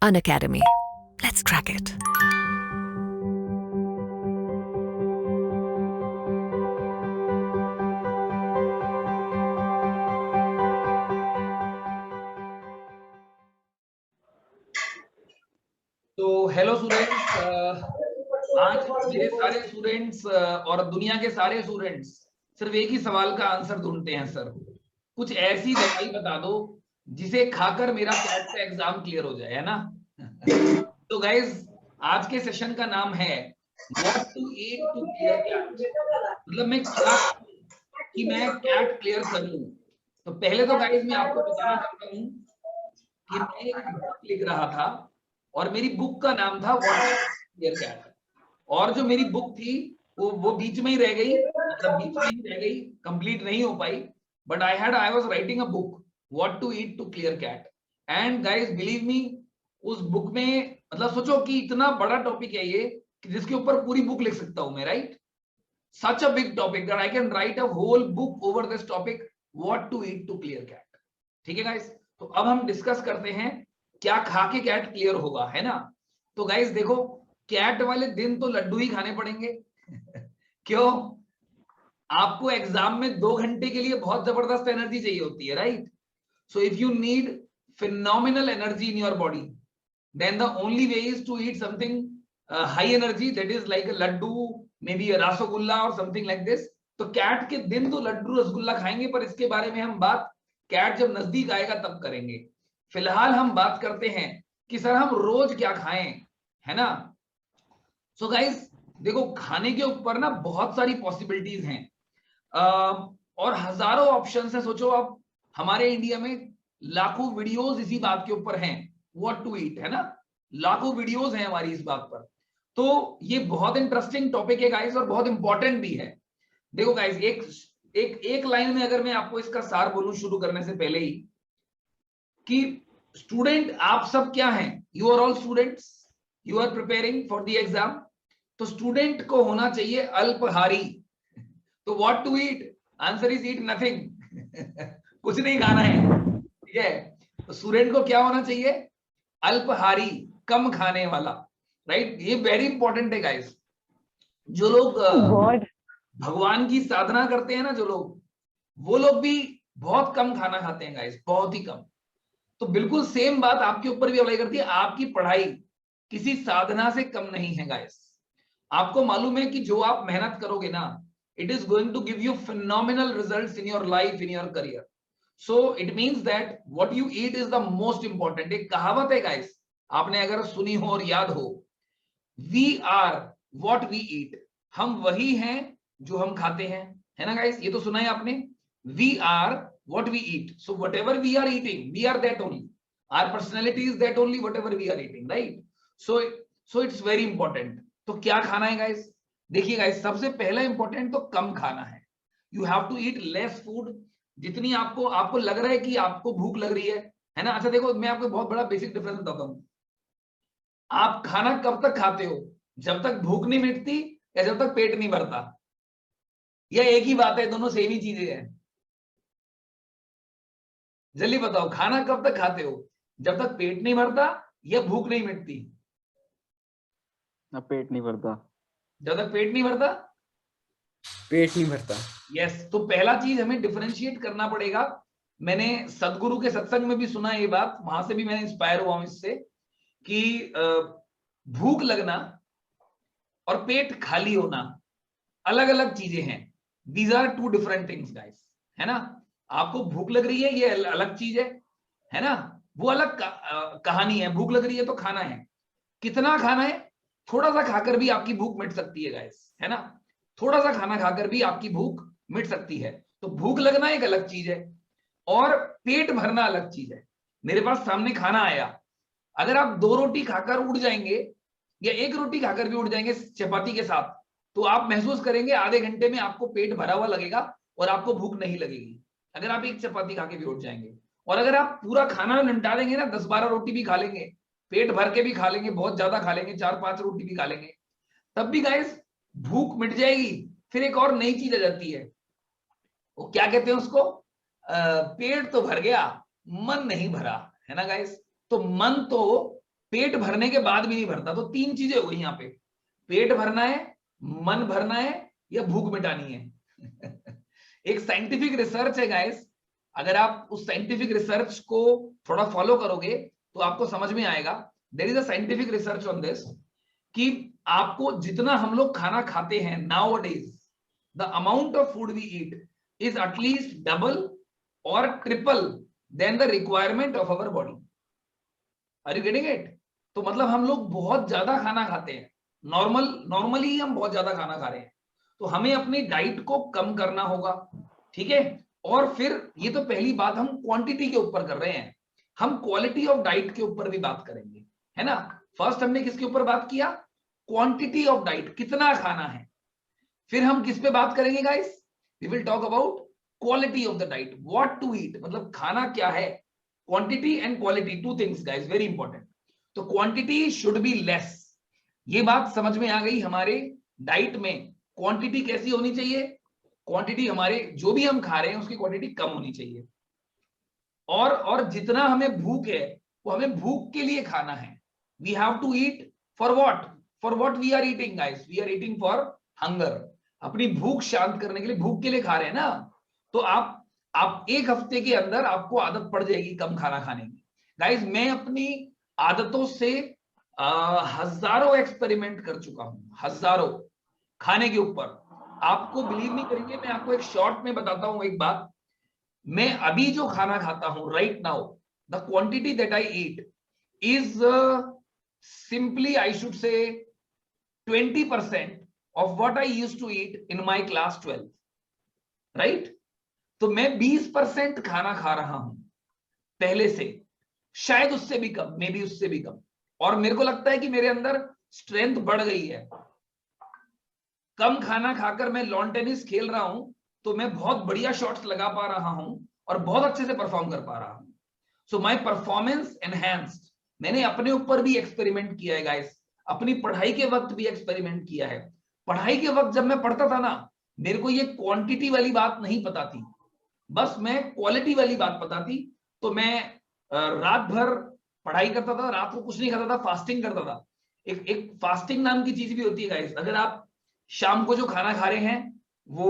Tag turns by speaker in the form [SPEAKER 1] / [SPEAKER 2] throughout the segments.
[SPEAKER 1] Unacademy. Let's crack it.
[SPEAKER 2] तो hello students, आज मेरे सारे स्टूडेंट्स और दुनिया के सारे स्टूडेंट्स सिर्फ एक ही सवाल का आंसर ढूंढते हैं। सर, कुछ ऐसी दवाई बता दो जिसे खाकर मेरा कैट का एग्जाम क्लियर हो जाए, है ना? तो गाइज, आज के सेशन का नाम है what to eat to clear CAT. मतलब मैं क्या कि मैं कैट क्लियर कर लूं। तो पहले तो गाइज मैं आपको बताना चाहता हूं कि मैं एक बुक लिख रहा था और मेरी बुक का नाम था व्हाट टू क्लियर कैट। और जो मेरी बुक थी वो बीच में ही रह गई, मतलब बीच में ही रह गई, कंप्लीट नहीं हो पाई। But I was writing a book what to eat to clear CAT. And guys believe me, उस बुक में मतलब सोचो कि इतना बड़ा टॉपिक है ये कि जिसके ऊपर पूरी बुक लिख सकता हूं मैं, right? Such a big topic that I can write a whole book over this topic, what to eat to clear CAT. ठीक है गाइस, तो अब हम डिस्कस करते हैं क्या खा के कैट क्लियर होगा, है ना? तो गाइस देखो, कैट वाले दिन तो लड्डू ही खाने पड़ेंगे। क्यों? आपको एग्जाम में 2 घंटे के लिए बहुत जबरदस्त एनर्जी चाहिए होती है, right? So if you need phenomenal energy in your body, then the only way is to eat something high energy, that is like a laddu, maybe a rasagulla or something like this. तो cat के दिन तो लड्डू रसगुल्ला खाएंगे, पर इसके बारे में हम बात कैट जब नजदीक आएगा तब करेंगे। फिलहाल हम बात करते हैं कि सर हम रोज क्या खाएं, है ना? सो गाइस देखो, खाने के ऊपर ना बहुत सारी पॉसिबिलिटीज हैं और हजारों ऑप्शंस हैं। सोचो आप, हमारे इंडिया में लाखों वीडियोस इसी बात के ऊपर हैं, व्हाट टू ईट, है ना? लाखों वीडियोस हैं हमारी इस बात पर। तो ये बहुत इंटरेस्टिंग टॉपिक है गाइस, और बहुत इंपॉर्टेंट भी है। देखो गाइस, एक लाइन में अगर मैं आपको इसका सार बोलूं शुरू करने से पहले ही, कि स्टूडेंट आप सब क्या हैं? You are all students, you are preparing for the exam. तो स्टूडेंट को होना चाहिए अल्पहारी। तो what to eat? Answer is eat nothing. कुछ नहीं खाना है, ठीक है? तो स्टूडेंट को क्या होना चाहिए? अल्पहारी, कम खाने वाला, राइट? ये वेरी इंपॉर्टेंट है गाइस। जो लोग भगवान की साधना करते हैं ना, जो लोग, वो लोग भी बहुत कम खाना खाते हैं गाइस, बहुत ही कम। तो बिल्कुल सेम बात आपके ऊपर भी अप्लाई करती है। आपकी पढ़ाई किसी साधना से कम नहीं है गाइस। आपको मालूम है कि जो आप मेहनत करोगे ना, it is going to give you phenomenal results in your life, in your career. So it means that what you eat is the most important. एक कहावत है गाइस, आपने अगर सुनी हो और याद हो, we are what we eat. हम वही हैं जो हम खाते हैं, है ना गाइस? ये तो सुना है आपने, we are what we eat. So whatever we are eating, we are that only. Our personality is that only, whatever we are eating, right? So it's very important. तो क्या खाना है गाइस? देखिए गाइस, सबसे पहला इंपॉर्टेंट तो कम खाना है। You have to eat less food. जितनी आपको लग रहा है कि आपको भूख लग रही है ना? अच्छा देखो, मैं आपको बहुत बड़ा बेसिक डिफरेंस बताता हूं। आप खाना कब तक खाते हो? जब तक भूख नहीं मिटती या जब तक पेट नहीं भरता? यह एक ही बात है, दोनों सेम ही चीजें हैं। जल्दी बताओ, खाना कब तक खाते हो? जब तक पेट नहीं भरता या भूख नहीं मिटती?
[SPEAKER 3] ना, पेट नहीं भरता।
[SPEAKER 2] जब तक पेट नहीं भरता,
[SPEAKER 4] पेट नहीं भरता।
[SPEAKER 2] यस। तो पहला चीज हमें डिफरेंशिएट करना पड़ेगा। मैंने सदगुरु के सत्संग में भी सुना ये बात, वहां से भी मैंने इंस्पायर हुआ हूं इससे, कि भूख लगना और पेट खाली होना अलग अलग चीजें हैं। These are two different things guys, है ना? आपको भूख लग रही है, ये अलग चीज है ना? वो अलग कहानी है। भूख लग रही है तो खाना है, कितना खाना है? थोड़ा सा खाकर भी आपकी भूख मिट सकती है गाइस, है ना? थोड़ा सा खाना खाकर भी आपकी भूख मिट सकती है। तो भूख लगना एक अलग चीज है और पेट भरना अलग चीज है। मेरे पास सामने खाना आया, अगर आप 2 रोटी खाकर उठ जाएंगे या 1 रोटी खाकर भी उठ जाएंगे चपाती के साथ, तो आप महसूस करेंगे आधे घंटे में आपको पेट भरा हुआ लगेगा और आपको भूख नहीं लगेगी, अगर आप 1 चपाती खा के भी उठ जाएंगे। और अगर आप पूरा खाना निपटा देंगे ना, 10-12 रोटी भी खा लेंगे, पेट भर के भी खा लेंगे, बहुत ज्यादा खा लेंगे, 4-5 रोटी भी खा लेंगे, तब भी गाइस भूख मिट जाएगी। फिर एक और नई चीज आ जाती है, वो क्या कहते हैं उसको? पेट तो भर गया, मन नहीं भरा, है ना गाइस? तो मन तो पेट भरने के बाद भी नहीं भरता। तो तीन चीजें हो गई यहाँ पे, पेट भरना है, मन भरना है, या भूख मिटानी है। एक साइंटिफिक रिसर्च है गाइस, अगर आप उस साइंटिफिक रिसर्च को थोड़ा फॉलो करोगे तो आपको समझ में आएगा। There is a scientific research on this कि आपको जितना हम लोग खाना खाते हैं nowadays, the amount of food we eat is at least double और triple then the requirement of our body. Are you getting it? तो मतलब हम लोग बहुत ज्यादा खाना खाते हैं, नॉर्मली हम बहुत ज्यादा खाना खा रहे हैं। तो हमें अपनी डाइट को कम करना होगा, ठीक है। और फिर ये तो पहली बात हम क्वांटिटी के ऊपर कर रहे हैं, हम क्वालिटी ऑफ डाइट के ऊपर भी बात करेंगे, है ना। फर्स्ट हमने किसके ऊपर बात किया? क्वांटिटी ऑफ डाइट, कितना खाना है। फिर हम किस पे बात करेंगे guys? We will talk about quality of the diet, what to eat, मतलब खाना क्या है। Quantity and quality, two things guys, very important. तो क्वांटिटी शुड बी लेस, ये बात समझ में आ गई। हमारे डाइट में क्वांटिटी कैसी होनी चाहिए? क्वांटिटी हमारे जो भी हम खा रहे हैं उसकी क्वांटिटी कम होनी चाहिए। और जितना हमें भूख है वो हमें भूख के लिए खाना है। We have to eat for what? For what we are eating guys? We are eating for hunger, अपनी भूख शांत करने के लिए, भूख के लिए खा रहे हैं ना। तो आप एक हफ्ते के अंदर आपको आदत पड़ जाएगी कम खाना खाने की। गाइस मैं अपनी आदतों से हजारों एक्सपेरिमेंट कर चुका हूं, हजारों, खाने के ऊपर। आपको बिलीव नहीं करेंगे, मैं आपको एक शॉर्ट में बताता हूं एक बात। मैं अभी जो खाना खाता हूं right now, the quantity that I eat is simply I should say 20% of what I used to eat in my class 12, right? तो मैं 20% खाना खा रहा हूं पहले से, शायद उससे भी कम, मे बी उससे भी कम। और मेरे को लगता है कि मेरे अंदर स्ट्रेंथ बढ़ गई है। कम खाना खाकर मैं लॉन टेनिस खेल रहा हूं तो मैं बहुत बढ़िया शॉट्स लगा पा रहा हूं और बहुत अच्छे से परफॉर्म कर पा रहा हूं। So my performance enhanced. मैंने अपने ऊपर भी एक्सपेरिमेंट किया है गाइस, अपनी पढ़ाई के वक्त भी एक्सपेरिमेंट किया है। पढ़ाई के वक्त जब मैं पढ़ता था ना, मेरे को ये क्वांटिटी वाली बात नहीं पता थी, बस मैं क्वालिटी वाली बात पता थी। तो मैं रात भर पढ़ाई करता था, रात को कुछ नहीं खाता था, फास्टिंग करता था। एक फास्टिंग नाम की चीज भी होती है गाइस। अगर आप शाम को जो खाना खा रहे हैं वो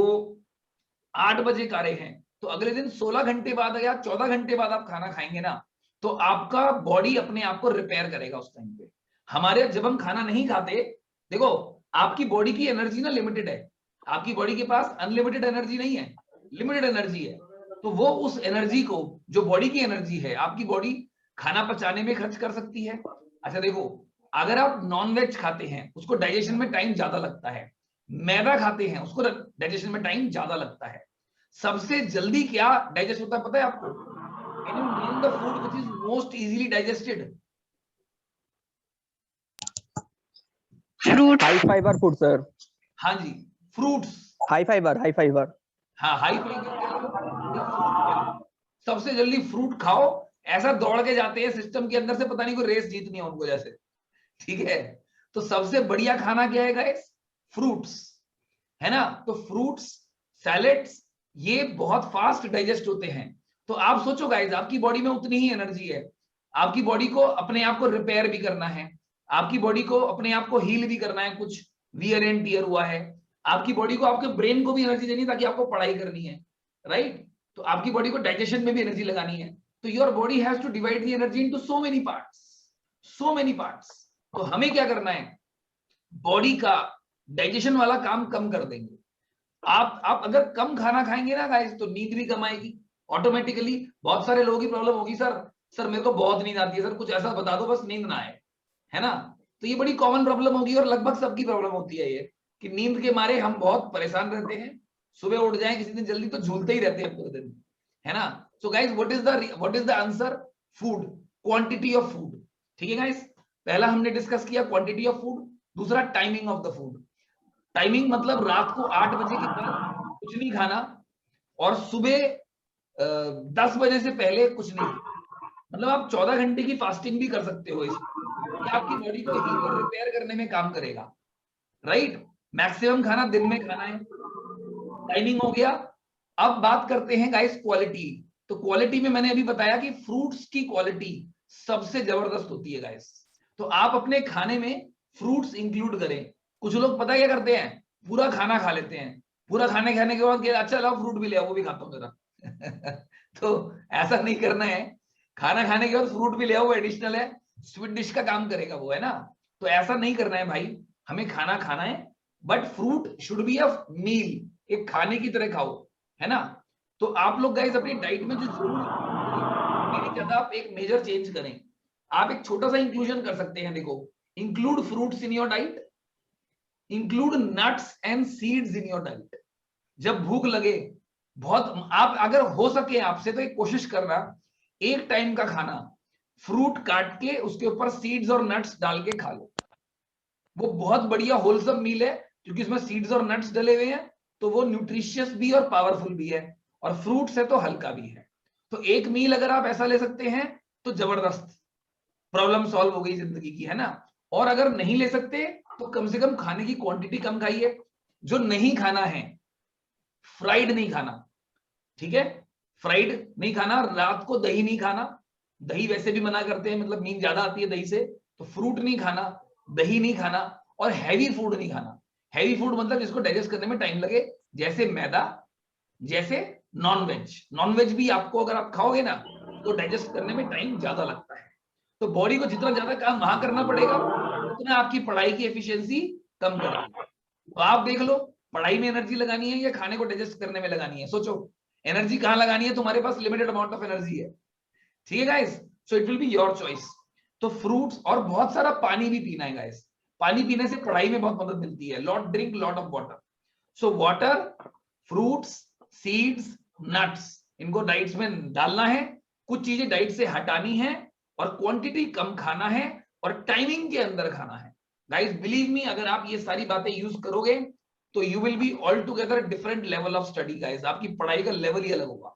[SPEAKER 2] 8 बजे खा रहे हैं, तो अगले दिन 16 घंटे बाद या 14 घंटे बाद आप खाना खाएंगे ना, तो आपका बॉडी अपने आप को रिपेयर करेगा उस टाइम पे। हमारे जब हम खाना नहीं खाते, देखो आपकी बॉडी की एनर्जी ना लिमिटेड है, आपकी बॉडी के पास अनलिमिटेड एनर्जी नहीं है, लिमिटेड एनर्जी है। तो वो उस एनर्जी को, जो बॉडी की एनर्जी है, आपकी बॉडी खाना पचाने में खर्च कर सकती है। अच्छा देखो, अगर आप नॉन वेज खाते हैं उसको डाइजेशन में टाइम ज्यादा लगता है, मैदा खाते हैं उसको डाइजेशन में टाइम ज्यादा लगता है। सबसे जल्दी क्या डाइजेस्ट होता है पता है आपको? Can you name the food which is most easily digested?
[SPEAKER 5] Fruit,
[SPEAKER 3] high fibre food sir.
[SPEAKER 2] हाँ जी, fruits.
[SPEAKER 3] High fibre, high fibre.
[SPEAKER 2] हाँ, हाई फाइबर। सबसे जल्दी फ्रूट खाओ, ऐसा दौड़ के जाते हैं सिस्टम के अंदर से, पता नहीं कोई रेस जीतनी है उनको जैसे, ठीक है। तो सबसे बढ़िया खाना क्या है गाइस? फ्रूट्स, है ना। तो फ्रूट्स, सैलेड्स, ये बहुत फास्ट डाइजेस्ट होते हैं। तो आप सोचो गाइस, आपकी बॉडी में उतनी ही एनर्जी है, आपकी बॉडी को अपने आप को रिपेयर भी करना है, आपकी बॉडी को अपने आप को हील भी करना है, कुछ वियर एंड टियर हुआ है, आपकी बॉडी को, आपके ब्रेन को भी एनर्जी देनी है ताकि आपको पढ़ाई करनी है, राइट। तो आपकी बॉडी को डाइजेशन में भी एनर्जी लगानी है। तो your body has to divide the energy into so many parts, so many parts. तो हमें क्या करना है? बॉडी का डाइजेशन वाला काम कम कर देंगे। आप अगर कम खाना खाएंगे ना गाइस, तो नींद भी कम आएगी ऑटोमेटिकली। बहुत सारे लोगों की प्रॉब्लम होगी, सर मेरे को बहुत नींद आती है, सर कुछ ऐसा बता दो बस नींद ना आए, है ना। तो ये बड़ी कॉमन प्रॉब्लम होगी और लगभग सबकी प्रॉब्लम होती है ये, कि नींद के मारे हम बहुत परेशान रहते हैं। सुबह उठ जाएं किसी दिन जल्दी तो झूलते ही रहते हैं पूरे दिन, है ना। So guys what is the answer? Food, quantity of food. ठीक है गाइस, पहला हमने डिस्कस किया क्वांटिटी ऑफ फूड, दूसरा timing of the food. Timing मतलब रात को 8 बजे के बाद कुछ नहीं खाना और सुबह 10 बजे से पहले कुछ नहीं। मतलब आप 14 घंटे की फास्टिंग भी कर सकते हो, इसमें आपकी बॉडी को हील और रिपेयर करने में काम करेगा, राइट। मैक्सिमम खाना दिन में खाना है, टाइमिंग हो गया। अब बात करते हैं गाइस क्वालिटी। तो क्वालिटी में मैंने अभी बताया कि फ्रूट्स की क्वालिटी सबसे जबरदस्त होती है गाइस। तो आप अपने खाने में फ्रूट्स इंक्लूड करें। कुछ लोग पता क्या करते हैं, पूरा खाना खा लेते हैं, पूरा खाने खाने के बाद अच्छा लाओ फ्रूट भी ले आओ, वो भी खाता हूँ जरा तो ऐसा नहीं करना है। खाना खाने के बाद फ्रूट भी ले आओ, वो एडिशनल है, स्वीट डिश का काम करेगा वो, है ना। तो ऐसा नहीं करना है भाई, हमें खाना खाना है, but fruit should be a meal, एक खाने की तरह खाओ, है ना। तो आप लोग गाइस अपनी डाइट में जो जरूर मेरी ज्यादा आप एक मेजर चेंज करें, आप एक छोटा सा इंक्लूजन कर सकते हैं। देखो, include fruits in your diet, include nuts and seeds in your diet. जब भूख लगे बहुत, आप अगर हो सके आपसे तो एक कोशिश करना, एक टाइम का खाना फ्रूट काट के उसके ऊपर सीड्स और नट्स डाल के खा लो। वो बहुत बढ़िया होलसम मील है, क्योंकि इसमें सीड्स और नट्स डले हुए हैं, तो वो न्यूट्रिशियस भी और पावरफुल भी है, और फ्रूट्स है तो हल्का भी है। तो एक मील अगर आप ऐसा ले सकते हैं तो जबरदस्त, प्रॉब्लम सॉल्व हो गई जिंदगी की, है ना। और अगर नहीं ले सकते तो कम से कम खाने की क्वांटिटी कम खाइए। जो नहीं खाना है, फ्राइड नहीं खाना, ठीक है, फ्राइड नहीं खाना, रात को दही नहीं खाना, दही वैसे भी मना करते हैं, मतलब नींद ज्यादा आती है दही से, तो फ्रूट नहीं खाना, दही नहीं खाना, और हैवी फूड नहीं खाना। हैवी फूड मतलब जिसको डाइजेस्ट करने में टाइम लगे, जैसे मैदा, जैसे नॉनवेज। नॉनवेज भी आपको अगर आप खाओगे ना तो डाइजेस्ट करने में टाइम ज्यादा लगता है। तो बॉडी को जितना ज्यादा काम वहां करना पड़ेगा, उतना आपकी पढ़ाई की एफिशिएंसी कम करेगी। तो आप देख लो, पढ़ाई में एनर्जी लगानी है या खाने को डाइजेस्ट करने में लगानी है, सोचो एनर्जी कहां लगानी है। तुम्हारे पास लिमिटेड अमाउंट ऑफ एनर्जी है, ठीक है guys, so it will be your choice. तो फ्रूट्स और बहुत सारा पानी भी पीना है गाइस। पानी पीने से पढ़ाई में बहुत मदद मिलती है। Lot drink lot of water. So water, fruits, seeds, nuts, इनको डाइट्स में डालना है। कुछ चीजें डाइट से हटानी है, और क्वांटिटी कम खाना है, और टाइमिंग के अंदर खाना है। गाइस बिलीव मी, अगर आप ये सारी बातें यूज करोगे तो you will be all together different level of study guys. आपकी पढ़ाई का लेवल ही अलग होगा।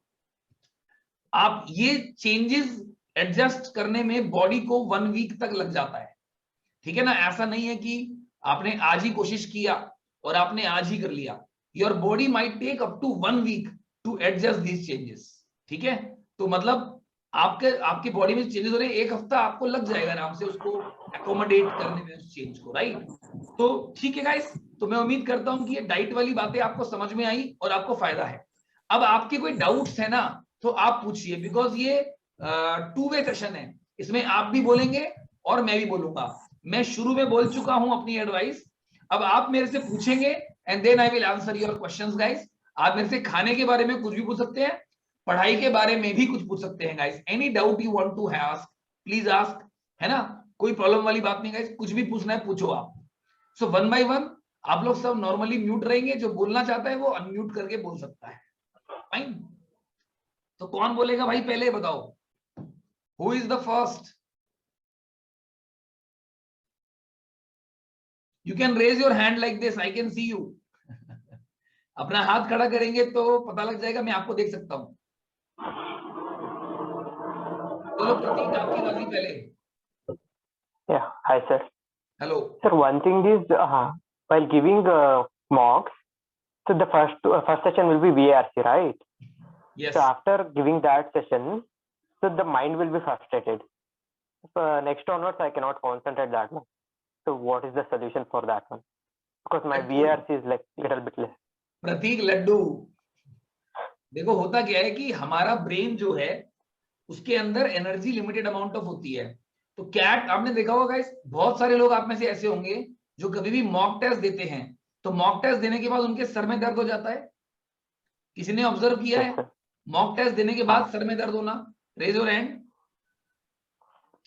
[SPEAKER 2] आप ये चेंजेस एडजस्ट करने में बॉडी को 1 वीक तक लग जाता है, ठीक है ना। ऐसा नहीं है कि आपने आज ही कोशिश किया और आपने आज ही कर लिया। Your body might take up to 1 week to adjust these changes, ठीक है। तो मतलब आपके बॉडी में चेंजेस हो रहे हैं, 1 हफ्ता आपको लग जाएगा आराम से उसको अकोमोडेट करने में, उस चेंज को, राइट। तो ठीक है गाइस, तो मैं उम्मीद करता हूं कि ये डाइट वाली बातें आपको समझ में आई और आपको फायदा है। अब आपके कोई डाउट्स है ना तो आप पूछिए, बिकॉज ये 2 वे सेशन है, इसमें आप भी बोलेंगे और मैं भी बोलूंगा। मैं शुरू में बोल चुका हूं अपनी एडवाइस, अब आप मेरे से पूछेंगे and then I will answer your questions guys. आप मेरे से खाने के बारे में कुछ भी पूछ सकते हैं, पढ़ाई के बारे में भी कुछ पूछ सकते हैं guys. Any doubt you want to ask please ask, है ना। कोई प्रॉब्लम वाली बात नहीं गाइस, कुछ भी पूछना है पूछो आप। सो 1 बाय 1 आप लोग सब नॉर्मली म्यूट रहेंगे, जो बोलना चाहता है वो अनम्यूट करके बोल सकता है, फाइन। तो कौन बोलेगा भाई, पहले बताओ, who is the first. You can raise your hand like this, I can see you. अपना हाथ खड़ा करेंगे तो पता लग जाएगा, मैं आपको देख सकता हूं। चलो प्रतीक, आपकी बारी पहले।
[SPEAKER 5] Yeah, hi sir.
[SPEAKER 2] Hello
[SPEAKER 5] Sir, one thing is, while giving mocks, so the first session will be VARC, right?
[SPEAKER 2] Yes,
[SPEAKER 5] So after giving that session, so the mind will be frustrated. So next onwards, I cannot concentrate that much. So what is the solution for that one? Because my VARC is like little bit less.
[SPEAKER 2] प्रतीक लड्डू, देखो होता क्या है कि हमारा brain जो है उसके अंदर एनर्जी लिमिटेड अमाउंट ऑफ होती है। तो कैट आपने देखा होगा गाइस, बहुत सारे लोग आप में से ऐसे होंगे जो कभी भी मॉक टेस्ट देते हैं तो मॉक टेस्ट देने के बाद उनके सर में दर्द हो जाता है। किसी ने ऑब्जर्व किया है मॉक टेस्ट देने के बाद सर में दर्द होना? Raise your hand.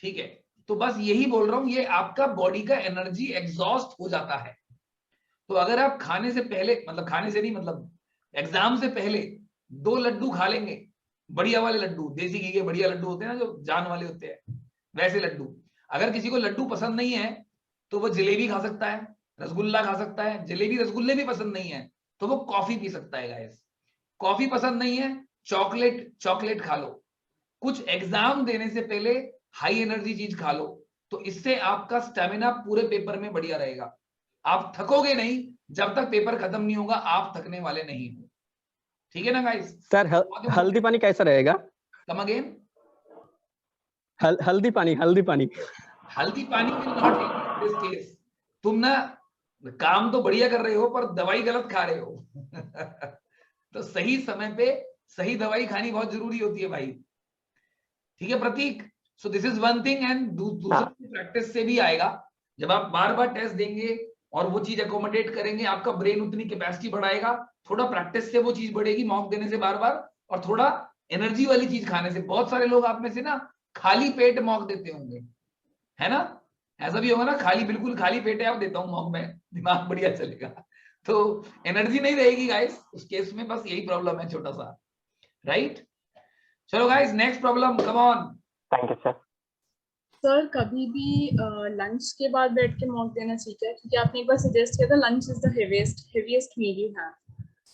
[SPEAKER 2] ठीक है, तो बस यही बोल रहा हूं, ये आपका बॉडी का एनर्जी एग्जॉस्ट हो जाता है। तो अगर आप खाने से पहले, मतलब खाने से नहीं, मतलब एग्जाम से पहले 2 लड्डू खा लेंगे, बढ़िया वाले लड्डू, देसी घी के बढ़िया लड्डू होते हैं ना, जो जान वाले होते हैं, वैसे लड्डू। अगर किसी को लड्डू पसंद नहीं है तो वो जलेबी खा सकता है, रसगुल्ला खा सकता है। जलेबी रसगुल्ले भी पसंद नहीं है तो वो कॉफी पी सकता है गाइस। कॉफी पसंद नहीं है, चॉकलेट खा लो। कुछ एग्जाम देने से पहले हाई एनर्जी चीज खा लो, तो इससे आपका स्टेमिना पूरे पेपर में बढ़िया रहेगा। आप थकोगे नहीं, जब तक पेपर खत्म नहीं होगा आप थकने वाले नहीं हो, ठीक है ना गाइस।
[SPEAKER 3] सर हल्दी पानी कैसा रहेगा?
[SPEAKER 2] Come again.
[SPEAKER 3] हल्दी पानी
[SPEAKER 2] हल्दी पानी will not help in this case. तुम ना काम तो बढ़िया कर रहे हो पर दवाई गलत खा रहे हो। तो सही समय पे सही दवाई खानी बहुत जरूरी होती है भाई। ठीक है Pratik, so this is one thing. And दूसरा प्रैक्टिस से भी आएगा। जब आप बार बार टेस्ट देंगे और वो चीज अकोमोडेट करेंगे, आपका ब्रेन उतनी कैपेसिटी बढ़ाएगा। थोड़ा प्रैक्टिस से वो चीज बढ़ेगी, मॉक देने से बार बार, और थोड़ा एनर्जी वाली चीज खाने से। बहुत सारे लोग आप में से ना खाली पेट मॉक देते होंगे, है ना? ऐसा भी होगा ना, खाली बिल्कुल खाली पेट है, आप देता हूं मॉक में, दिमाग बढ़िया चलेगा, तो एनर्जी नहीं रहेगी गाइस उस केस में। बस यही प्रॉब्लम है छोटा सा, राइट? चलो guys, next problem, come on.
[SPEAKER 5] Thank you sir.
[SPEAKER 6] Sir कभी भी लंच के बाद बैठ के मॉक देना चाहिए, क्योंकि आपने एक बार सजेस्ट किया था lunch is the heaviest meal you have.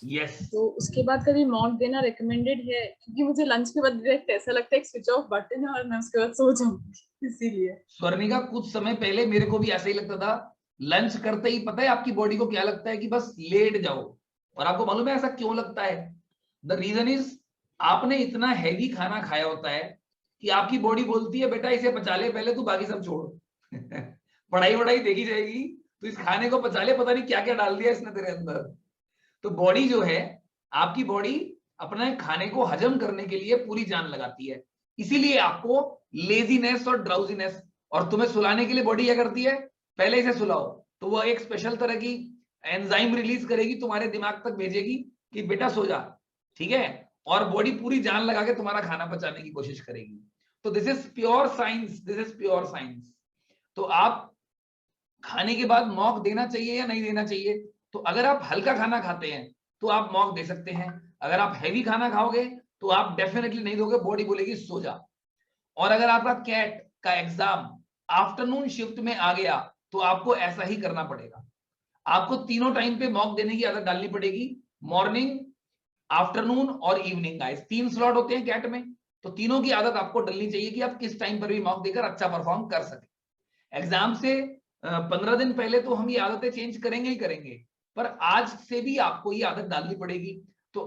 [SPEAKER 2] Yes,
[SPEAKER 6] तो उसके बाद कभी मॉक देना रिकमेंडेड है? क्योंकि मुझे लंच के बाद डायरेक्ट ऐसा लगता है एक स्विच ऑफ बटन है और मैं उसके बाद सो जाऊंगी, इसीलिए।
[SPEAKER 2] स्वर्णिका, कुछ समय पहले मेरे को भी ऐसा ही लगता था। लंच करते ही पता है आपकी बॉडी को क्या लगता है कि बस लेट जाओ। और आपको मालूम है ऐसा क्यों लगता है? द रीजन इज, आपने इतना हैवी खाना खाया होता है कि आपकी बॉडी बोलती है बेटा इसे पचा ले पहले, तू बाकी सब छोड़। पढ़ाई वढ़ाई देखी जाएगी, तो इस खाने को पचा ले, पता नहीं क्या क्या डाल दिया इसने तेरे अंदर। तो बॉडी जो है, आपकी बॉडी अपने खाने को हजम करने के लिए पूरी जान लगाती है। इसीलिए आपको लेजीनेस और ड्राउजीनेस, और तुम्हें सुलाने के लिए बॉडी क्या करती है, पहले इसे सुलाओ, तो वो एक स्पेशल तरह की एंजाइम रिलीज करेगी, तुम्हारे दिमाग तक भेजेगी कि बेटा सो जा, ठीक है? और बॉडी पूरी जान लगा के तुम्हारा खाना पचाने की कोशिश करेगी। तो this is pure science, this is pure science. तो आप खाने के बाद मॉक देना चाहिए या नहीं देना चाहिए? तो अगर आप हल्का खाना खाते हैं तो आप मॉक दे सकते हैं। अगर आप हैवी खाना खाओगे तो आप डेफिनेटली नहीं दोगे, बॉडी बोलेगी सो जा। और अगर आपका कैट का एग्जाम आफ्टरनून शिफ्ट में आ गया तो आपको ऐसा ही करना पड़ेगा। आपको तीनों टाइम पे मॉक देने की आदत डालनी पड़ेगी, मॉर्निंग, आफ्टरनून और इवनिंग। गाइस 3 स्लॉट होते हैं कैट में, तो तीनों की आदत आपको डलनी चाहिए कि आप किस टाइम पर भी मॉक देकर अच्छा परफॉर्म कर सके। एग्जाम से 15 दिन पहले तो हम ये आदतें चेंज करेंगे ही करेंगे, पर आज से भी आपको ये आदत डालनी पड़ेगी। तो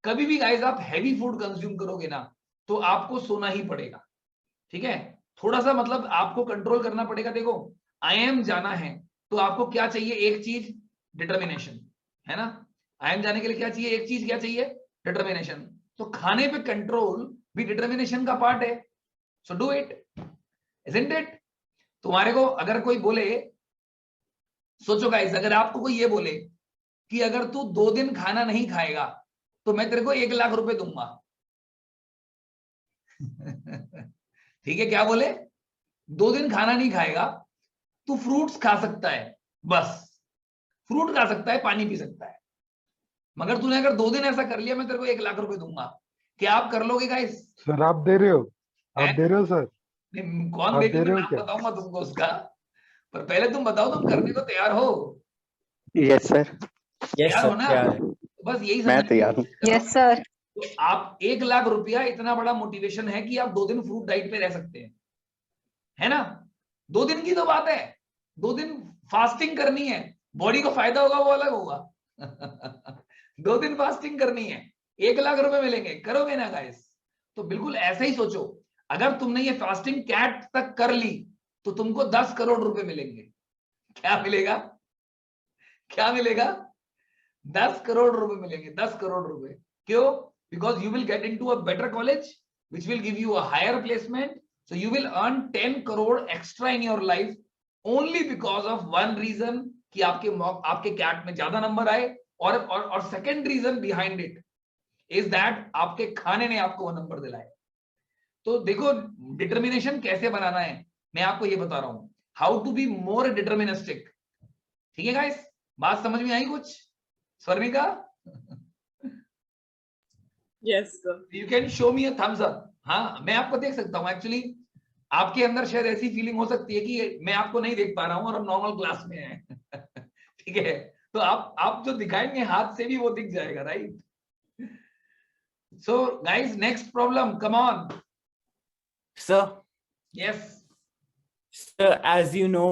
[SPEAKER 2] कभी भी गाइस आप हैवी फूड कंज्यूम करोगे ना, तो आपको सोना ही पड़ेगा, ठीक है? थोड़ा सा मतलब आपको कंट्रोल करना पड़ेगा। देखो, IIM जाना है तो आपको क्या चाहिए? एक चीज, डिटर्मिनेशन, है ना? IIM जाने के लिए क्या चाहिए? एक चीज, क्या चाहिए? डिटर्मिनेशन। तो खाने पे कंट्रोल भी डिटर्मिनेशन का पार्ट है। So do it, isn't it? तुम्हारे को अगर कोई बोले, सोचो गाइस, अगर आपको कोई ये बोले कि अगर तू 2 दिन खाना नहीं खाएगा तो मैं तेरे को 1 लाख रुपए दूंगा। ठीक है, क्या बोले? 2 दिन खाना नहीं खाएगा, तू फ्रूट्स खा सकता है, बस फ्रूट खा सकता है, पानी पी सकता है, मगर तूने अगर 2 दिन ऐसा कर लिया, मैं तेरे को 1 लाख रुपए दूंगा। क्या आप कर लोगे गाइस?
[SPEAKER 7] सर आप दे रहे हो? आप दे रहे हो सर?
[SPEAKER 2] कौन
[SPEAKER 7] आप
[SPEAKER 2] देगा?
[SPEAKER 7] दे रहे
[SPEAKER 2] मैं
[SPEAKER 7] हो
[SPEAKER 2] नाम
[SPEAKER 7] क्या?
[SPEAKER 2] बताऊंगा तुमको उसका, पर पहले तुम बताओ तुम करने को तैयार हो?
[SPEAKER 3] Yes sir.
[SPEAKER 4] यस
[SPEAKER 2] तैयार हो
[SPEAKER 4] सर,
[SPEAKER 2] ना?
[SPEAKER 4] क्या है?
[SPEAKER 2] तो बस यही
[SPEAKER 3] मैं
[SPEAKER 2] समझ
[SPEAKER 3] तैयार हूँ।
[SPEAKER 1] Yes, sir.
[SPEAKER 2] तो आप 1 लाख रुपया इतना बड़ा मोटिवेशन है कि आप 2 दिन फ्रूट डाइट पे रह सकते हैं, है ना? 2 दिन की तो बात है, 2 दिन फास्टिंग करनी है, बॉडी को फायदा होगा वो अलग होगा। 2 दिन फास्टिंग करनी है, 1 लाख रुपए मिलेंगे, करोगे ना गाइस? तो बिल्कुल ऐसे ही सोचो, अगर तुमने ये फास्टिंग कैट तक कर ली तो तुमको 10 करोड़ रुपए मिलेंगे। क्या मिलेगा? क्या मिलेगा? 10 करोड़ रुपए मिलेंगे, 10 करोड़ रुपए। क्यों? Because you will get into a better college which will give you a higher placement, so you will earn 10 crore extra in your life only because of one reason कि आपके कैट में ज्यादा नंबर आए, और second reason behind it is that आपके खाने ने आपको वो नंबर दिलाए। तो देखो, डिटर्मिनेशन कैसे बनाना है मैं आपको ये बता रहा हूं, how to be more deterministic. ठीक है गाइस, बात समझ में आई कुछ? Swarnika,
[SPEAKER 6] yes sir.
[SPEAKER 2] You can show me a thumbs up. हाँ, मैं आपको देख सकता हूँ। एक्चुअली आपके अंदर शायद ऐसी फीलिंग हो सकती है कि मैं आपको नहीं देख पा रहा हूँ और हम नॉर्मल क्लास में हैं। ठीक है, तो आप जो दिखाएंगे हाथ से भी वो दिख जाएगा, right? So guys, next problem, come on.
[SPEAKER 4] Sir,
[SPEAKER 2] yes
[SPEAKER 4] sir as you know,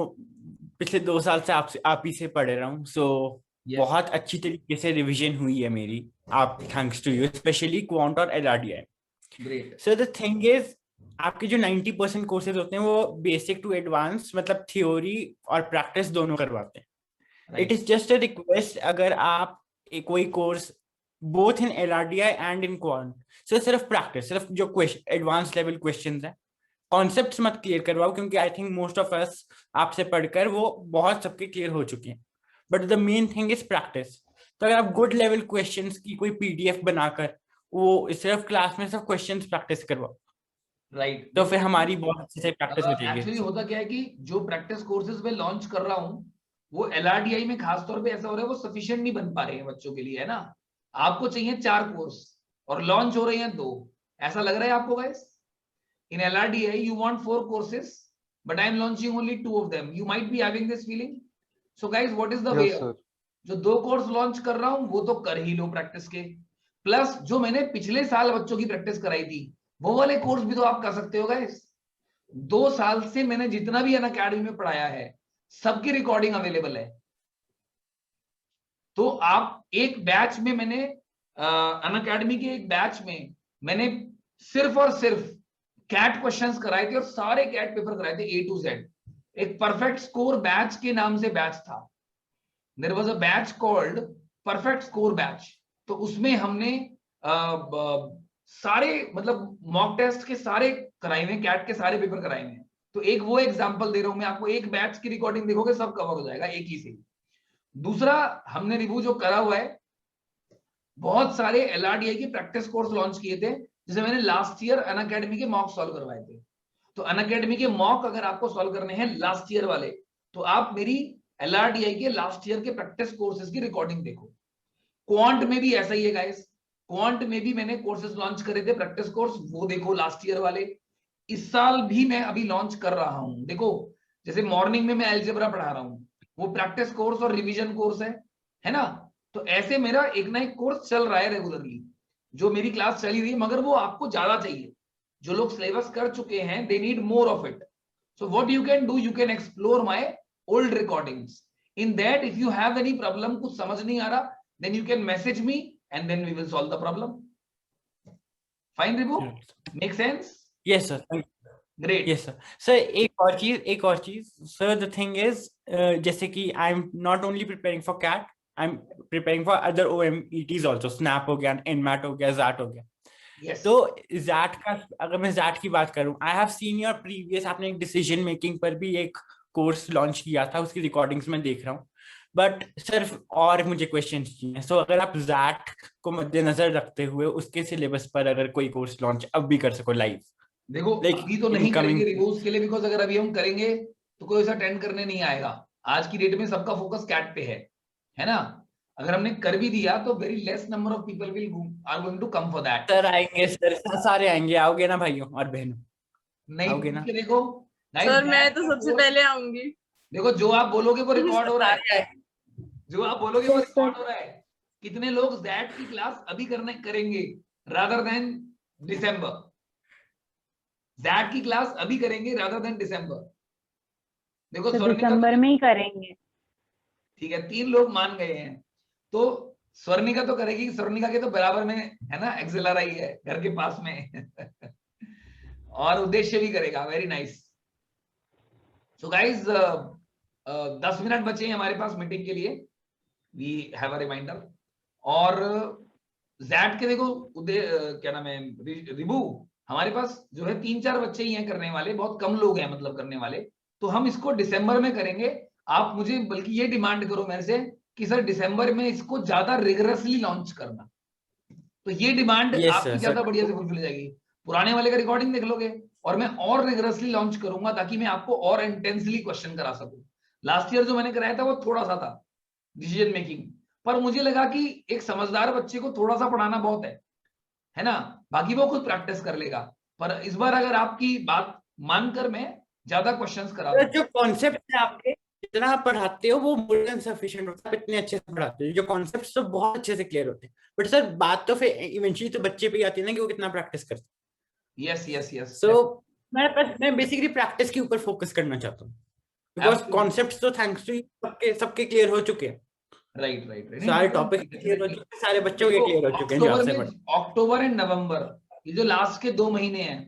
[SPEAKER 4] पिछले 2 साल से आप ही से पढ़ रहा हूँ, सो
[SPEAKER 2] Yes.
[SPEAKER 4] बहुत अच्छी तरीके से रिवीजन हुई है मेरी, आप thanks to you, specially quant और LRDI।
[SPEAKER 2] Great.
[SPEAKER 4] So the thing is, आपके जो 90% कोर्सेज होते हैं वो बेसिक टू एडवांस मतलब थ्योरी और प्रैक्टिस दोनों करवाते हैं। It is just a request, अगर आप कोई course both in LRDI and in quant, so सिर्फ प्रैक्टिस, सिर्फ जो क्वेश्चन एडवांस लेवल क्वेश्चंस हैं, कॉन्सेप्ट्स मत क्लियर करवाओ, क्योंकि I think most of us आपसे पढ़कर वो बहुत सबके क्लियर हो चुके हैं, but the main thing is practice. तो अगर आप गुड लेवल क्वेश्चंस की कोई PDF बनाकर वो सिर्फ क्लास में सिर्फ क्वेश्चंस प्रैक्टिस करवाओ,
[SPEAKER 2] राइट।
[SPEAKER 4] तो फिर हमारी बहुत अच्छे से प्रैक्टिस हो
[SPEAKER 2] एक्चुअली
[SPEAKER 4] जाएगी।
[SPEAKER 2] होता क्या है कि जो प्रैक्टिस कोर्सेज में लॉन्च कर रहा हूँ वो LRDI में खासतौर पे ऐसा हो रहा है वो सफिशिएंट नहीं बन पा रहे हैं बच्चों के लिए, है ना। आपको चाहिए 4 कोर्स और लॉन्च हो रहे हैं 2, ऐसा लग रहा है आपको guys? In LRDI you want 4 courses but I am launching only 2 of them. You might be having this feeling. So guys, what is the way
[SPEAKER 7] Yes, sir.
[SPEAKER 2] out? जो 2 कोर्स लॉन्च कर रहा हूं वो तो कर ही लो प्रैक्टिस के, plus जो मैंने पिछले साल बच्चों की प्रैक्टिस कराई थी वो वाले कोर्स भी तो आप कर सकते हो गाइस। 2 साल से मैंने जितना भी अनअकैडमी में पढ़ाया है सबकी रिकॉर्डिंग अवेलेबल है। तो आप एक बैच में मैंने अनअकैडमी के एक बैच में मैंने सिर्फ और सिर्फ कैट क्वेश्चंस कराए थे और सारे कैट पेपर कराए थे A to Z। एक परफेक्ट स्कोर बैच के नाम से बैच था, there was a batch called perfect score batch. तो उसमें हमने सारे मतलब मॉक टेस्ट के सारे कराए हुए, कैट के सारे पेपर कराए हुए। तो एक वो एग्जांपल दे रहा हूं मैं आपको, एक बैच की रिकॉर्डिंग देखोगे सब कवर हो जाएगा एक ही से। दूसरा, हमने रिव्यू जो करा हुआ है, बहुत सारे LRDI के प्रैक्टिस कोर्स लॉन्च किए थे, जैसे मैंने लास्ट ईयर अनअकैडमी के मॉक सॉल्व करवाए थे। तो अनअकैडमी के मॉक अगर आपको सॉल्व करने हैं लास्ट ईयर वाले, तो आप मेरी LRDI के लास्ट ईयर के प्रैक्टिस कोर्सेज की रिकॉर्डिंग देखो। क्वांट में भी ऐसा ही है गाइस, क्वांट में भी मैंने कोर्सेज लॉन्च करे थे प्रैक्टिस कोर्स, वो देखो लास्ट ईयर वाले। इस साल भी मैं अभी लॉन्च कर रहा हूं, देखो जैसे मॉर्निंग में मैं अलजेब्रा पढ़ा रहा हूं, वो प्रैक्टिस कोर्स और रिवीजन कोर्स है ना। तो ऐसे मेरा एक ना एक कोर्स चल रहा है रेगुलरली, जो मेरी क्लास चली हुई है, मगर वो आपको ज्यादा चाहिए। जो लोग सिलेबस कर चुके हैं they need more of it. So what you can do, you can explore my old recordings. In that if you have any problem, कुछ समझ नहीं आ रहा, then you can message me and then we will solve the problem. Fine Ribu, make sense?
[SPEAKER 4] Yes sir,
[SPEAKER 2] great.
[SPEAKER 4] Yes sir. Sir एक और चीज sir, the thing is जैसे कि I am not only preparing for cat, I am preparing for other OMETs also, snap हो गया, NMAT हो गया, ZAT हो गया।
[SPEAKER 2] Yes.
[SPEAKER 4] तो ZAT का अगर मैं ZAT की बात करूं, I have seen your previous, आपने एक डिसीजन मेकिंग पर भी एक कोर्स लॉन्च किया था, उसकी रिकॉर्डिंग्स में देख रहा हूँ, बट सिर्फ और मुझे क्वेश्चंस चाहिए। सो अगर आप ZAT को मद्देनजर रखते हुए उसके सिलेबस पर अगर कोई कोर्स लॉन्च अब भी कर सको लाइव,
[SPEAKER 2] देखो अभी तो नहीं करेंगे रिव्यूज के लिए, बिकॉज अगर अभी हम करेंगे तो कोई ऐसा अटेंड करने नहीं आएगा। आज की डेट में सबका फोकस कैट पे है ना। अगर हमने कर भी दिया तो very less number of people will are going to come for that.
[SPEAKER 4] Sir आएंगे सर, सारे आएंगे, आओगे ना भाइयों और बहनों?
[SPEAKER 2] नहीं
[SPEAKER 4] आओगे ना?
[SPEAKER 2] देखो
[SPEAKER 6] सर मैं तो सबसे पहले आऊंगी।
[SPEAKER 2] देखो जो आप बोलोगे वो रिकॉर्ड हो रहा है, जो आप बोलोगे वो रिकॉर्ड हो रहा है। कितने लोग दैट की क्लास अभी करेंगे रादर देन दिसंबर? दैट की क्लास अभी करेंगे रादर देन दिसंबर। देखो
[SPEAKER 8] तो दिसंबर में ही करेंगे।
[SPEAKER 2] ठीक है, 3 लोग मान गए हैं। तो स्वर्णिका तो करेगी, स्वर्णिका के तो बराबर में है ना, एक्सेलर आई है घर के पास में और उद्देश्य भी करेगा। Very nice. So guys 10 minute बचे हैं हमारे पास मीटिंग के लिए, वी हैव अ रिमाइंडर। और ज़ैट के देखो क्या नाम है, रिबू, हमारे पास जो है 3-4 बच्चे ही हैं करने वाले, बहुत कम लोग हैं मतलब करने वाले। तो हम इसको दिसंबर में करेंगे। आप मुझे बल्कि ये डिमांड करो मेरे से कि सर दिसंबर में इसको ज्यादा रिगरसली लॉन्च करना। तो ये डिमांड आपकी ज्यादा बढ़िया से फुलफिल हो जाएगी। पुराने वाले का रिकॉर्डिंग देख लोगे और मैं और रिगरसली लॉन्च करूंगा ताकि मैं आपको और इंटेंसली क्वेश्चन करा सकूं। लास्ट ईयर जो मैंने कराया था वो थोड़ा सा था डिसीजन मेकिंग, पर मुझे लगा कि एक समझदार बच्चे को थोड़ा सा पढ़ाना बहुत है ना, बाकी वो खुद प्रैक्टिस कर लेगा। पर इस बार अगर आपकी बात मानकर मैं ज्यादा क्वेश्चंस करा दूं।
[SPEAKER 4] जो कॉन्सेप्ट है आपके, जितना आप पढ़ाते हो वो मोर देन सफिशिएंट होता है, इतने अच्छे से पढ़ाते हो, जो कॉन्सेप्ट्स तो बहुत अच्छे से क्लियर होते हैं। बट सर बात तो फिर इवेंचुअली तो बच्चे पे ही आती है ना कि वो कितना प्रैक्टिस करते हैं।
[SPEAKER 2] यस।
[SPEAKER 4] सो मैं बेसिकली प्रैक्टिस के ऊपर फोकस करना चाहता हूँ, बिकॉज कॉन्सेप्ट्स तो थैंक्स टू सबके क्लियर हो चुके हैं।
[SPEAKER 2] राइट
[SPEAKER 4] सारे टॉपिक क्लियर हो चुके हैं, सारे बच्चों के क्लियर हो चुके हैं।
[SPEAKER 2] अक्टूबर एंड नवंबर, ये जो लास्ट के 2 महीने हैं,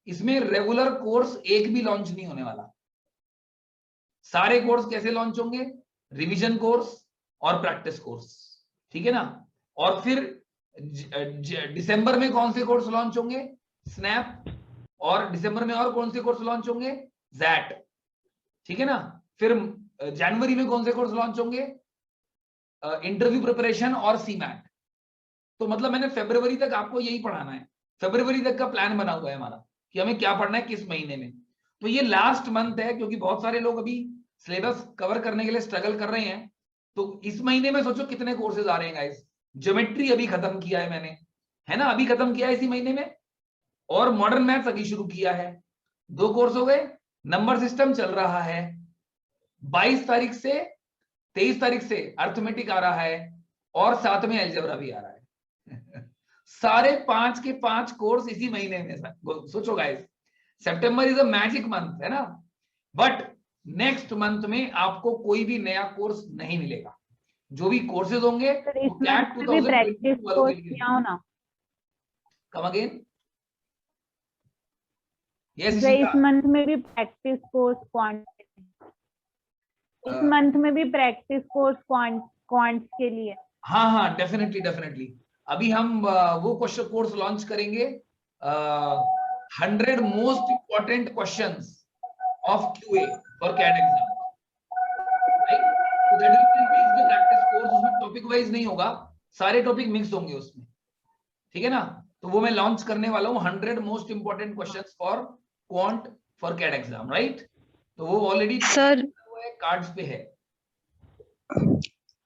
[SPEAKER 2] इसमें रेगुलर कोर्स एक भी लॉन्च नहीं होने वाला। सारे कोर्स कैसे लॉन्च होंगे? रिवीजन कोर्स और प्रैक्टिस कोर्स, ठीक है ना। और फिर दिसंबर में कौन से कोर्स लॉन्च होंगे? स्नैप। और दिसंबर में और कौन से कोर्स लॉन्च होंगे? जैट, ठीक है ना। फिर जनवरी में कौन से कोर्स लॉन्च होंगे? इंटरव्यू प्रिपरेशन और सीमैट। तो मतलब मैंने फरवरी तक आपको यही पढ़ाना है। फरवरी तक का प्लान बना हुआ है हमारा कि हमें क्या पढ़ना है किस महीने में। तो ये लास्ट मंथ है, क्योंकि बहुत सारे लोग अभी सिलेबस कवर करने के लिए स्ट्रगल कर रहे हैं। तो इस महीने में सोचो कितने कोर्सेज आ रहे हैं गाइस। ज्योमेट्री अभी खत्म किया है मैंने, है ना, अभी खत्म किया है इसी महीने में। और मॉडर्न मैथ्स अभी शुरू किया है, 2 कोर्स हो गए। नंबर सिस्टम चल रहा है। 22 तारीख से 23 तारीख से अर्थमेटिक आ रहा है, और साथ में अलजेब्रा भी आ रहा है। सारे 5 के 5 कोर्स इसी महीने में। सोचो guys, September is a magic month, है ना। बट नेक्स्ट मंथ में आपको कोई भी नया कोर्स नहीं मिलेगा। जो भी कोर्सेज होंगे वो कैट 2022 वालों के लिए। Come again? यस,
[SPEAKER 8] इस मंथ में भी प्रैक्टिस कोर्स इस मंथ में भी प्रैक्टिस कोर्स क्वांट्स के लिए।
[SPEAKER 2] हाँ हाँ, डेफिनेटली डेफिनेटली। अभी हम वो क्वेश्चन कोर्स लॉन्च करेंगे, 100 most important questions of QA for CAT exam. तो that will be the practice course. उसमें टॉपिक वाइज नहीं होगा, सारे टॉपिक मिक्स होंगे उसमें, ठीक है ना। तो वो मैं लॉन्च करने वाला हूँ, 100 most important questions for quant for CAT exam, right. तो वो ऑलरेडी
[SPEAKER 9] सर
[SPEAKER 2] कार्ड्स पे है।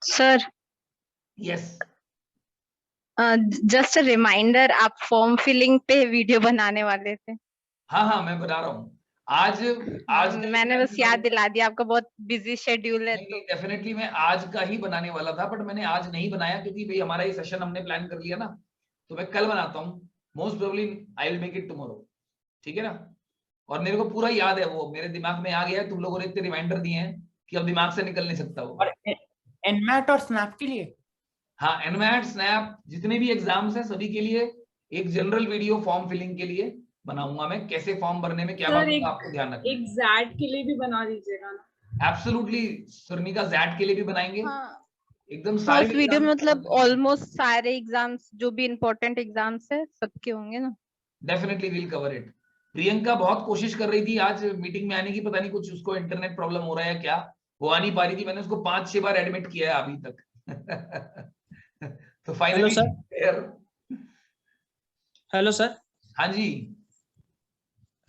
[SPEAKER 9] Sir
[SPEAKER 2] yes,
[SPEAKER 9] just a reminder, आप फॉर्म फिलिंग पे वीडियो बनाने वाले थे।
[SPEAKER 2] हाँ हाँ, मैं बता रहा हूँ। आज
[SPEAKER 9] मैंने बस याद दिला दिया, आपका बहुत बिजी शेड्यूल है।
[SPEAKER 2] नहीं, डेफिनेटली मैं आज का ही बनाने वाला था, बट मैंने आज नहीं बनाया क्योंकि भाई हमारा ये सेशन हमने प्लान कर लिया ना। तो मैं कल बनाता हूँ, most probably I will make it tomorrow, ठीक है ना। और मेरे को पूरा याद है, वो मेरे दिमाग में आ गया है। तुम लोगों ने इतने रिमाइंडर दिए हैं कि अब दिमाग से निकल नहीं सकता वो।
[SPEAKER 4] और एनमैट और स्नैप के लिए?
[SPEAKER 2] हाँ, एनमैट, स्नैप, जितने भी एग्जाम्स हैं सभी के लिए एक जनरल वीडियो फॉर्म फिलिंग के लिए बनाऊंगा मैं। कैसे फॉर्म भरने में क्या बात होगा आपको ध्यान रखना है।
[SPEAKER 6] एक जैट के लिए भी बना दीजिएगा ना।
[SPEAKER 2] एब्सोल्युटली स्वर्णिका, जैट के लिए भी बनाएंगे।
[SPEAKER 9] हाँ,
[SPEAKER 2] एकदम सारे
[SPEAKER 9] फर्स्ट वीडियो में मतलब ऑलमोस्ट सारे एग्जाम्स जो भी इम्पोर्टेंट एग्जाम्स है सबके होंगे ना।
[SPEAKER 2] Definitely will cover it. Priyanka बहुत कोशिश कर रही थी आज मीटिंग में आने की, पता नहीं कुछ उसको इंटरनेट प्रॉब्लम हो रहा है क्या, वो आ नहीं पा रही थी। मैंने उसको 5-6 बार एडमिट किया है अभी तक। तो फाइनली
[SPEAKER 10] हेलो सर।
[SPEAKER 2] हाँ जी,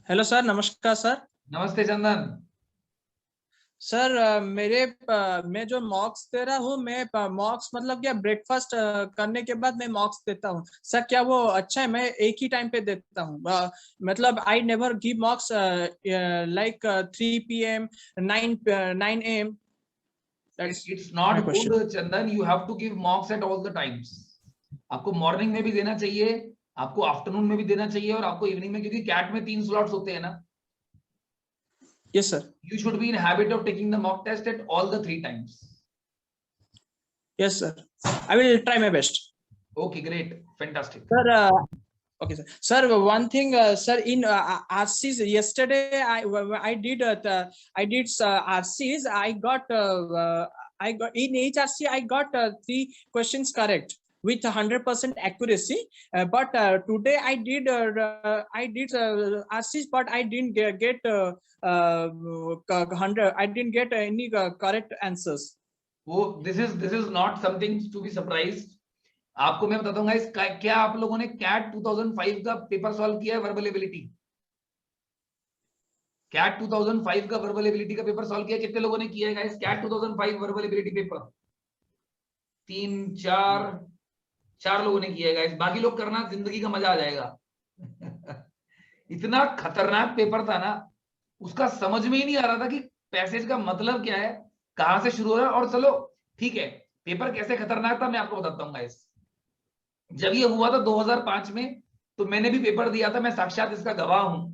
[SPEAKER 10] हेलो सर, नमस्कार सर।
[SPEAKER 2] नमस्ते चंदन।
[SPEAKER 10] सर मैं जो मॉक्स दे रहा हूँ, मैं मॉक्स मतलब क्या ब्रेकफास्ट करने के बाद मैं मॉक्स देता हूँ सर, क्या वो अच्छा है? मैं एक ही टाइम पे देता हूँ, मतलब I never give मॉक्स like 3 PM 9 AM।
[SPEAKER 2] It's not good Chandan, you have to give mocks at all the times। आपको मॉर्निंग में भी देना चाहिए, आपको आफ्टरनून में भी देना चाहिए, और आपको इवनिंग में, क्योंकि कैट में 3 स्लॉट्स होते हैं ना।
[SPEAKER 10] Yes sir।
[SPEAKER 2] You should be in habit of taking the mock test at all the 3 times।
[SPEAKER 10] Yes sir, I will try my best।
[SPEAKER 2] Okay, great, fantastic
[SPEAKER 10] sir। Okay sir। Sir, one thing sir, in RCs yesterday I did RCs, I got in each RC I got 3 questions correct with 100% accuracy, but today I did RCs, but I didn't get 100, I didn't get any correct answers।
[SPEAKER 2] वो this is not something to be surprised। आपको मैं बताता हूँ guys, क्या आप लोगों ने cat 2005 का पेपर सॉल्व किया है? वर्बल एबिलिटी, कैट 2005 का वर्बल एबिलिटी का पेपर सॉल्व किया? कितने लोगों ने किया है guys CAT 2005 verbal ability paper? 3-4 लोगों ने किया है गाइस। बाकी लोग करना, जिंदगी का मजा आ जाएगा। इतना खतरनाक पेपर था ना, उसका समझ में ही नहीं आ रहा था कि पैसेज का मतलब क्या है, कहां से शुरू हो रहा है। और चलो ठीक है, पेपर कैसे खतरनाक था मैं आपको बताता हूँ गाइस। जब ये हुआ था 2005 में, तो मैंने भी पेपर दिया था, मैं साक्षात इसका गवाह हूं।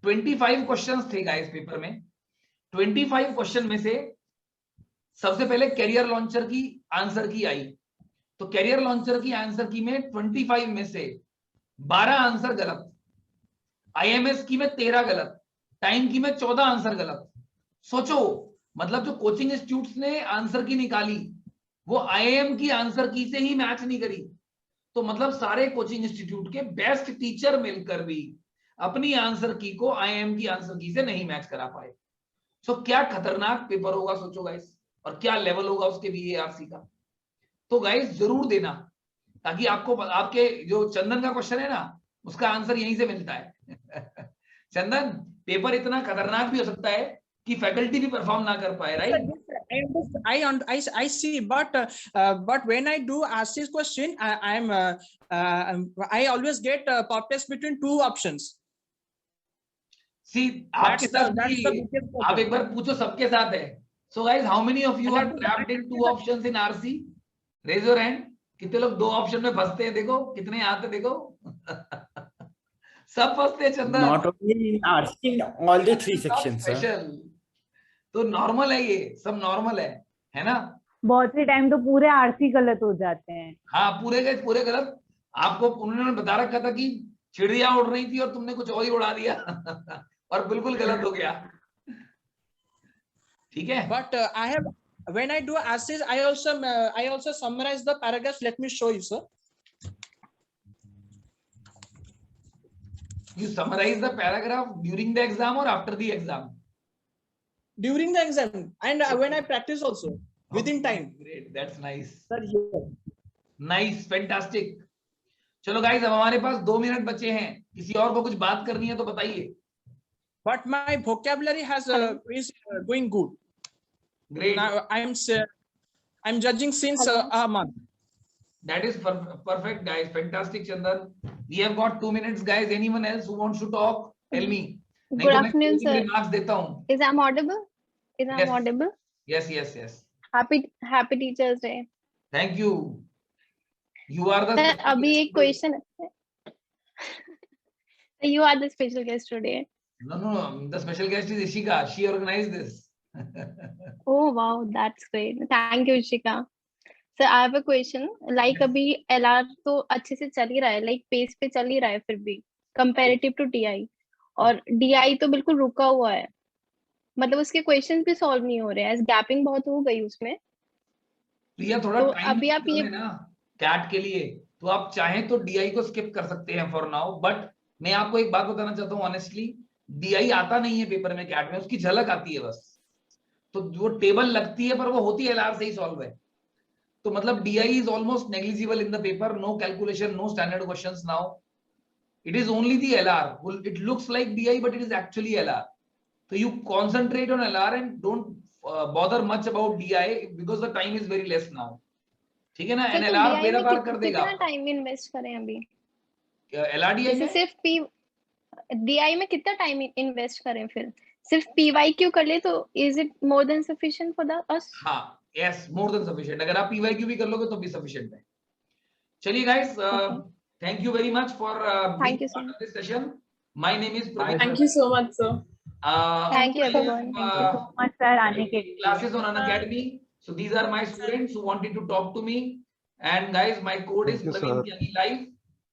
[SPEAKER 2] 25 क्वेश्चंस थे गाइस पेपर में। 25 क्वेश्चन में से सबसे पहले कैरियर लॉन्चर की आंसर की आई। तो कैरियर लॉन्चर की आंसर की में 25 में से 12 आंसर गलत। IMS की में 13 गलत, टाइम की में 14 आंसर गलत। सोचो, मतलब जो कोचिंग इंस्टीट्यूट्स ने आंसर की निकाली वो IIM की आंसर की से ही मैच नहीं करी। तो मतलब सारे कोचिंग इंस्टीट्यूट के बेस्ट टीचर मिलकर भी अपनी आंसर की को IIM की आंसर की से नहीं मैच करा पाए। सो क्या खतरनाक पेपर होगा सोचो गाइस, और क्या लेवल होगा उसके VARC का। तो गाइस जरूर देना, ताकि आपको आपके जो चंदन का क्वेश्चन है ना उसका आंसर यहीं से मिलता है। चंदन, पेपर इतना खतरनाक भी हो सकता है कि फैकल्टी भी परफॉर्म ना कर पाए, right?
[SPEAKER 10] I see, but when I do ask this question, I always get pop test between two options.
[SPEAKER 2] See, आपके साथ भी आप एक बार पूछो, सबके साथ है। So guys, how many of you are trapped in two options in RC? Raise your hand. कितने लोग दो ऑप्शन में फंसते हैं? देखो कितने आते, देखो। सब फंसते हैं चंदन।
[SPEAKER 4] Not only in RC, in all the 3 sections, sir.
[SPEAKER 2] Special तो नॉर्मल है, ये सब नॉर्मल है ना?
[SPEAKER 8] बहुत से टाइम तो पूरे आरसी गलत हो जाते हैं।
[SPEAKER 2] हाँ, पूरे के पूरे गलत। आपको उन्होंने बता रखा था कि चिड़िया उड़ रही थी और तुमने कुछ और ही उड़ा दिया और बिल्कुल गलत हो गया। ठीक है?
[SPEAKER 10] But I have, when I do essays, I also summarize the paragraphs. Let me show you, sir.
[SPEAKER 2] You summarize the paragraph during the exam or after the exam?
[SPEAKER 10] During the exam, and when I practice also within time.
[SPEAKER 2] Great, that's nice.
[SPEAKER 10] Sir, yeah.
[SPEAKER 2] Nice, fantastic. चलो guys, अब हमारे पास 2 minute बचे हैं। किसी और को कुछ बात करनी है तो बताइए।
[SPEAKER 10] But my vocabulary has is going good.
[SPEAKER 2] Great.
[SPEAKER 10] Now I'm judging since a month.
[SPEAKER 2] That is perfect, guys. Fantastic, Chandan. We have got 2 minutes, guys. Anyone else who wants to talk? Tell me.
[SPEAKER 11] Good afternoon, sir.
[SPEAKER 2] Remarks देता हूँ.
[SPEAKER 11] Is I'm audible? Is I'm audible?
[SPEAKER 2] Yes, yes, yes.
[SPEAKER 11] Happy Teachers Day.
[SPEAKER 2] Thank you. You are the.
[SPEAKER 11] Sir, अभी एक question. You are the special guest today.
[SPEAKER 2] No. The special guest is Ishika. She organized this.
[SPEAKER 11] Oh wow, that's great. Thank you, Ishika. Sir, I have a question. Like अभी LR तो अच्छे से चल ही रहा है, like pace पे चल ही रहा है फिर भी, comparative to DI. और DI तो बिल्कुल रुका हुआ है, मतलब उसके क्वेश्चंस भी सॉल्व नहीं हो रहे हैं, गैपिंग बहुत हो गई उसमें।
[SPEAKER 2] प्रिया, थोड़ा
[SPEAKER 11] तो
[SPEAKER 2] टाइम
[SPEAKER 11] अभी आप ये
[SPEAKER 2] ना कैट के लिए, तो आप चाहें तो DI को स्किप कर सकते हैं फॉर नाउ। बट मैं आपको एक बात बताना चाहता हूँ ऑनेस्टली, DI आता नहीं है पेपर में, कैट में उसकी झलक आती है बस। तो वो टेबल लगती है पर वो होती है LR से ही सॉल्व है। तो मतलब DI is almost negligible in the paper, no calculation, no standard questions now. It is only the LR. It looks like DI, but it is actually LR. So you concentrate on LR and don't bother much about DI because the time is very less now. ठीक है ना?
[SPEAKER 11] तो
[SPEAKER 2] LR मेरा पार कर देगा।
[SPEAKER 11] कितना time invest करें अभी?
[SPEAKER 2] LRDI में
[SPEAKER 11] सिर्फ DI में कितना टाइम इन्वेस्ट करें? फिर सिर्फ PYQ कर ले तो is it more than sufficient for us?
[SPEAKER 2] हाँ, yes, more than sufficient. अगर आप PYQ भी कर लोगे तो भी sufficient है। चलिए guys, thank you very much for being part of this session. My name is Praveen.
[SPEAKER 6] Thank you so much, sir.
[SPEAKER 11] Thank you everyone.
[SPEAKER 8] Thank you so much, sir, आने के लिए।
[SPEAKER 2] Classes on Unacademy. So these are my students who wanted to talk to me. And guys, my code is Praveen Tyagi Live.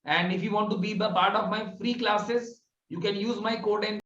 [SPEAKER 2] And if you want to be a part of my free classes, you can use my code and